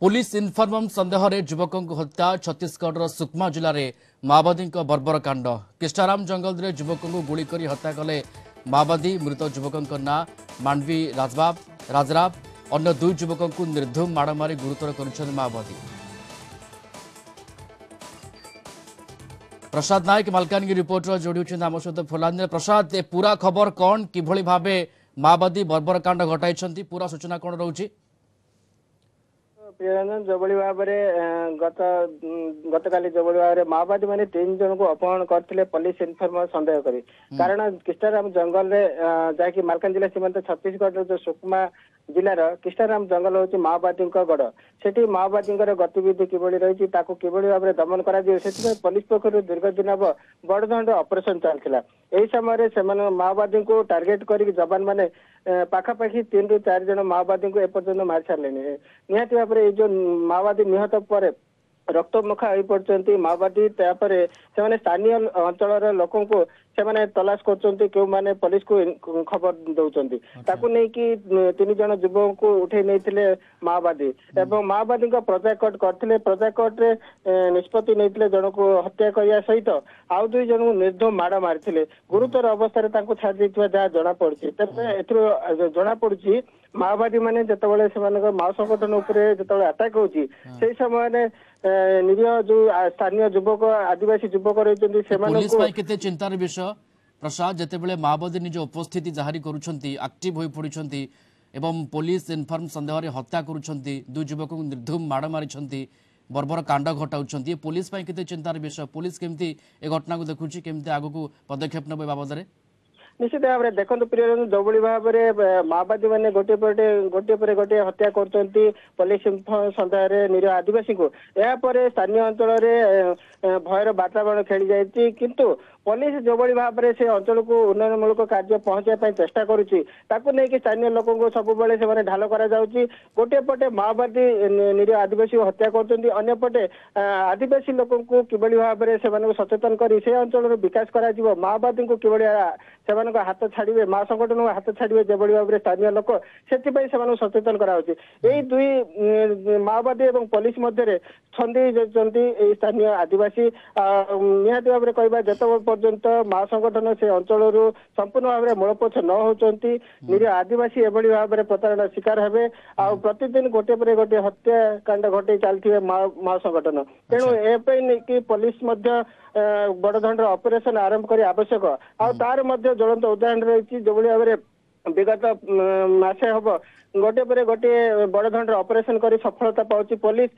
Police इनफर्मम संदेह युवक हत्या छत्तीसगढ़ सुकमा जिले में माओवादी बर्बर कांड किष्टाराम जंगल में युवक को गुली कर हत्या कले माओवादी मृत युवक ना मांडवी राजराव अन्य दुई युवक को निर्धूम माड़ मारी गुरुतर कर माओवादी। प्रसाद नायक मालकानगिरी रिपोर्टर जोड़ी आम सहित फोलान प्रसाद ए पूरा खबर कौन किभली भावे माओवादी बर्बर कांड घटाई पूरा सूचना कौन रोचे? प्रियरंजन जोबली भाव गतकाली जोबली भाव माओवादी मैंने 3 जन को अपहरण करते पुलिस इनफर्मर संदेह करी कारण किष्टाराम जंगल में जहाँकि मालकान जिला सीमांत छत्तीसगढ़ जो सुकमा जिलार किष्टाराम जंगल हूँ माओवादी गढ़ से माओवादी गतिविधि किभली रही किभली भाव में दमन कर पुलिस पक्ष दीर्घ दिन हम बड़धंड ऑपरेशन चलता यही समय से माओवादी को टार्गेट कर जवान मैंने पाखापाखि 3 ରୁ 4 जन माओवादी को एपर्यंत मारी सारे निहती भाव में जो माओवादी निहत पर रक्तमुखा हो पड़ते माओवादी से स्थानीय अंचल लोक को से तलाश कर पुलिस को खबर दौरान ताकू नहीं कि 3 जन युवक को उठे नहीं माओवादी एवं माओवादी प्रजाकट करते प्रजाकट निष्पत्ति नहीं जन को हत्या करने सहित आउ 2 जन को निर्धूम माड़ मारी गुरुतर अवस्था छाड़ी जहाँ जना पड़ी तेज जना पड़ी माओवादी मैंने जिते से माओ संगठन उपरे जो अटैक होची से समय निरीह जो स्थानीय युवक आदिवासी युवक रही चिंतार विषय प्रसाद जितेबाला माओवादी निज उपस्थिति जारी करटिव हो पड़ती एवं पुलिस इनफर्म संदेह हत्या कर युवक को निर्धूम माड़ मारी बर्बर कांड घटाऊँ पुलिस चिंतार विषय पुलिस केमती ए घटना को देखुची केमती आगु को पदक्षेप नब बाबद में निश्चित भाव में देखो प्रियरंजन जो भाव में माओवादी मैंने गोटे गोटे हत्या कर पुलिस सन्देह निरीह आदिवासी को यापर स्थानीय अंचल भयर वातावरण खेली जाती किंतु पुलिस जो भाव में से अंचल को उन्नयनमूलक कार्य पहुंचाई चेष्टा करुच्ची स्थानीय लोक सब से ढाल कर गोटे पटे माओवादी निरीह आदिवासी को हत्या करपटे आदिवासी लोक को किभली भाव में से सचेतन कर से अंचल विकास कर माओवादी को किभली हाथ छाड़े माओ संगठन को हाथ छाड़े जो भाव में स्थानीय लोक से सचेतन कराई यही 2 माओवादी और पुलिस मध्य छंदी स्थानीय आदिवासी निहती भाव में कहवा जिते पर्यंत माओ संगठन से अंचल संपूर्ण भाव में मूलपोछ न होती निरीह आदिवासी एभली भाव में प्रतारणा शिकार हेबे आ प्रतिदिन गोटे पर गोटे हत्याकांड घटे चलते माओ संगठन तेणु ए पुलिस बड़धंड ऑपरेशन आरंभ कर आवश्यक आर ज्वलंत उदाहरण रही जो भाव में विगत मासे हम गोटे पर गोटे बड़धंड ऑपरेशन कर सफलता पाँच पुलिस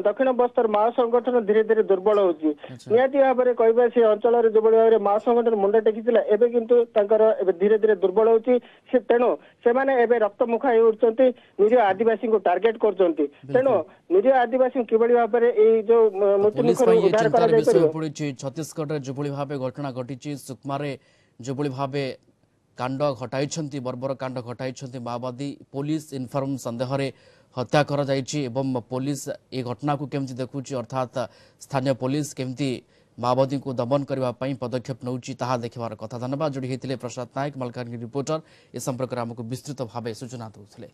दक्षिण बस्तर माओ संगठन धीरे धीरे दुर्बल होती निहती भाव में कहवा से अंचल जो भाव में माओ संगठन मुंड टेकी एवं किंतु धीरे धीरे दुर्बल होती तेणु से रक्त मुखा हो उठती निरीह आदिवासी को टार्गेट कर तेणु निरीह आदिवासी किभली भाव में जो मृत्युमुखर उद्धार कर छत्तीसगढ़ जो भाव घटना घटी सुकमा जो भाव कांड घटाई बर्बर कांड घटाई माओवादी पुलिस इनफर्म संदेह हत्या कर पुलिस ये घटना को केमती देखुची अर्थात स्थानीय पुलिस केमती माओवादी को दमन करने पदक्षेप नौची ताहा देखिबार कथा। धन्यवाद जोड़ी होते प्रसाद नायक मालकानगिरी रिपोर्टर ए संपर्क में आमको विस्तृत भाव सूचना दूसरे।